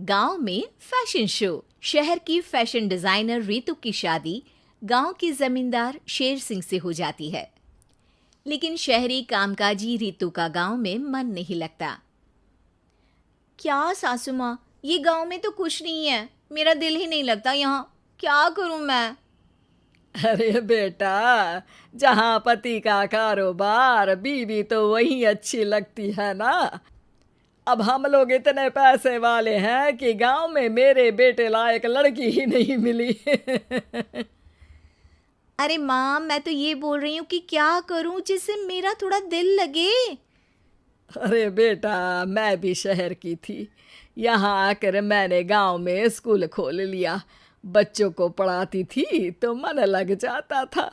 गांव में fashion show. शहर की फैशन डिजाइनर रितु की शादी गांव के जमींदार शेर सिंह से हो जाती है। लेकिन शहरी कामकाजी रितु का गांव में मन नहीं लगता। क्या सासू माँ, ये गांव में तो कुछ नहीं है, मेरा दिल ही नहीं लगता यहाँ, क्या करूँ मैं। अरे बेटा, जहाँ पति का कारोबार बीवी तो वही अच्छी लगती है ना। अब हम लोग इतने पैसे वाले हैं कि गांव में मेरे बेटे लायक लड़की ही नहीं मिली। अरे माँ, मैं तो ये बोल रही हूँ कि क्या करूँ जिससे मेरा थोड़ा दिल लगे। अरे बेटा, मैं भी शहर की थी। यहाँ आकर मैंने गांव में स्कूल खोल लिया। बच्चों को पढ़ाती थी तो मन लग जाता था।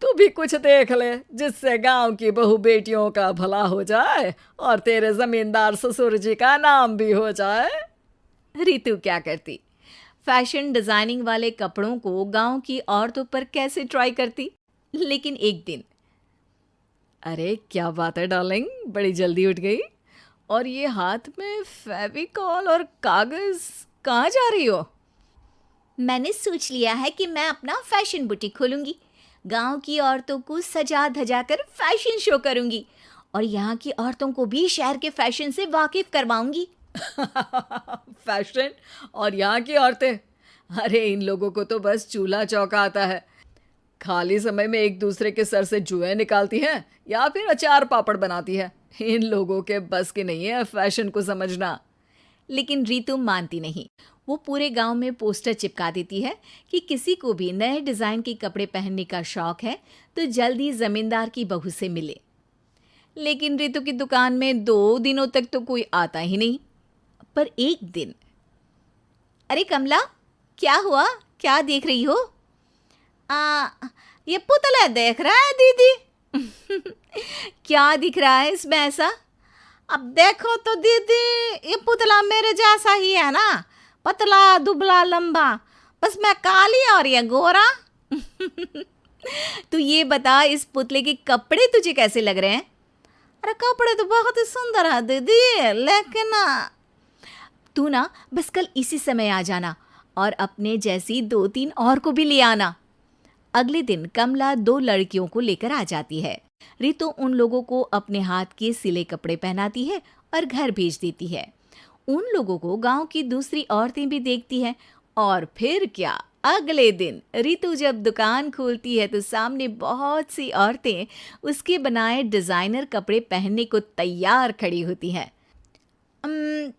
तू भी कुछ देख ले जिससे गांव की बहू बेटियों का भला हो जाए और तेरे जमींदार ससुर जी का नाम भी हो जाए। रितु क्या करती? फैशन डिजाइनिंग वाले कपड़ों को गांव की औरतों पर कैसे ट्राई करती। लेकिन एक दिन, अरे क्या बात है डार्लिंग, बड़ी जल्दी उठ गई। और ये हाथ में फेविकॉल और कागज, कहाँ जा रही हो? मैंने सोच लिया है कि मैं अपना फैशन बुटीक खोलूंगी। गांव की औरतों को सजा धजा कर फैशन शो करूंगी और यहाँ की औरतों को भी शहर के फैशन से वाकिफ करवाऊंगी। फैशन और यहाँ की औरतें, अरे इन लोगों को तो बस चूल्हा चौका आता है। खाली समय में एक दूसरे के सर से जुएं निकालती हैं या फिर अचार पापड़ बनाती है। इन लोगों के बस की नहीं है फैशन को समझना। लेकिन रितु मानती नहीं। वो पूरे गांव में पोस्टर चिपका देती है कि किसी को भी नए डिजाइन के कपड़े पहनने का शौक है तो जल्दी जमींदार की बहू से मिले। लेकिन रितु की दुकान में 2 दिनों तक तो कोई आता ही नहीं। पर एक दिन, अरे कमला, क्या हुआ, क्या देख रही हो? ये पुतला देख रहा है दीदी। क्या दिख रहा है इसमें ऐसा? अब देखो तो दीदी, ये पुतला मेरे जैसा ही है ना, पतला दुबला लंबा, बस मैं काली और ये गोरा। तू ये बता, इस पुतले के कपड़े तुझे कैसे लग रहे हैं? अरे कपड़े तो बहुत ही सुंदर है दीदी, लेकिन तू ना बस कल इसी समय आ जाना और अपने जैसी 2-3 और को भी ले आना। अगले दिन कमला 2 लड़कियों को लेकर आ जाती है। रितु उन लोगों को अपने हाथ के सिले कपड़े पहनाती है और घर भेज देती है। उन लोगों को गांव की दूसरी औरतें भी देखती हैं। और फिर क्या, अगले दिन रितु जब दुकान खोलती है तो सामने बहुत सी औरतें उसके बनाए डिजाइनर कपड़े पहनने को तैयार खड़ी होती हैं।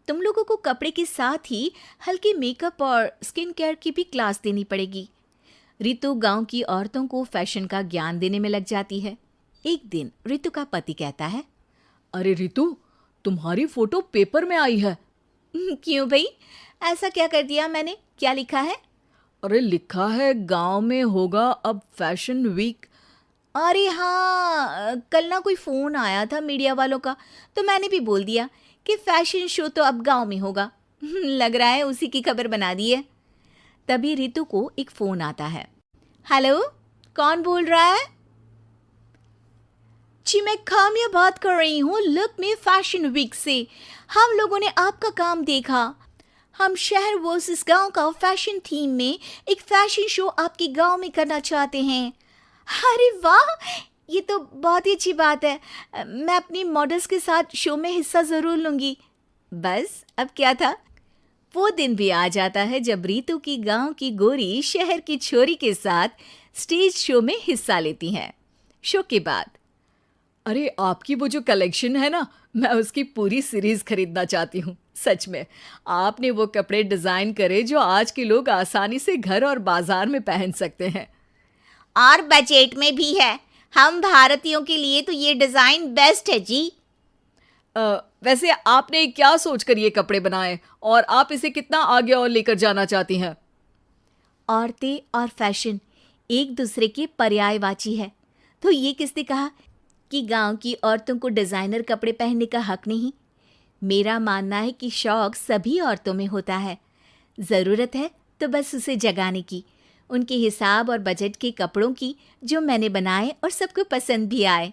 तुम लोगों को कपड़े के साथ ही हल्के मेकअप और स्किन केयर की भी क्लास देनी पड़ेगी। रितु गांव की औरतों को फैशन का ज्ञान देने में लग जाती है। एक दिन रितु का पति कहता है, अरे रितु, तुम्हारी फोटो पेपर में आई है। क्यों भाई, ऐसा क्या कर दिया मैंने? क्या लिखा है? अरे लिखा है गांव में होगा अब फैशन वीक। अरे हाँ, कल ना कोई फ़ोन आया था मीडिया वालों का, तो मैंने भी बोल दिया कि फैशन शो तो अब गांव में होगा। लग रहा है उसी की खबर बना दी है। तभी रितु को एक फ़ोन आता है। हेलो, कौन बोल रहा है? जी मैं काम्या बात कर रही हूँ, लुक में फैशन वीक से। हम लोगों ने आपका काम देखा। हम शहर वर्सेस गांव का फैशन थीम में एक फैशन शो आपके गांव में करना चाहते हैं। अरे वाह, ये तो बहुत ही अच्छी बात है। मैं अपनी मॉडल्स के साथ शो में हिस्सा ज़रूर लूँगी। बस अब क्या था, वो दिन भी आ जाता है जब रितु की गांव की गोरी शहर की छोरी के साथ स्टेज शो में हिस्सा लेती हैं। शो के बाद, अरे आपकी वो जो कलेक्शन है ना, मैं उसकी पूरी सीरीज खरीदना चाहती हूँ। सच में आपने वो कपड़े डिजाइन करे जो आज के लोग आसानी से घर और बाजार में पहन सकते हैं। और बजट में भी है। हम भारतीयों के लिए तो ये डिज़ाइन बेस्ट है जी। वैसे आपने क्या सोचकर ये कपड़े बनाए और आप इसे कितना आगे और लेकर जाना चाहती हैं? औरतें और फैशन एक दूसरे के पर्यायवाची है। तो ये किसने कहा कि गांव की औरतों को डिज़ाइनर कपड़े पहनने का हक नहीं? मेरा मानना है कि शौक सभी औरतों में होता है। ज़रूरत है तो बस उसे जगाने की, उनके हिसाब और बजट के कपड़ों की, जो मैंने बनाए और सबको पसंद भी आए।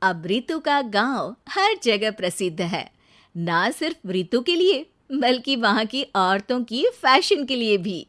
अब रितु का गांव हर जगह प्रसिद्ध है, ना सिर्फ रितु के लिए बल्कि वहाँ की औरतों की फैशन के लिए भी।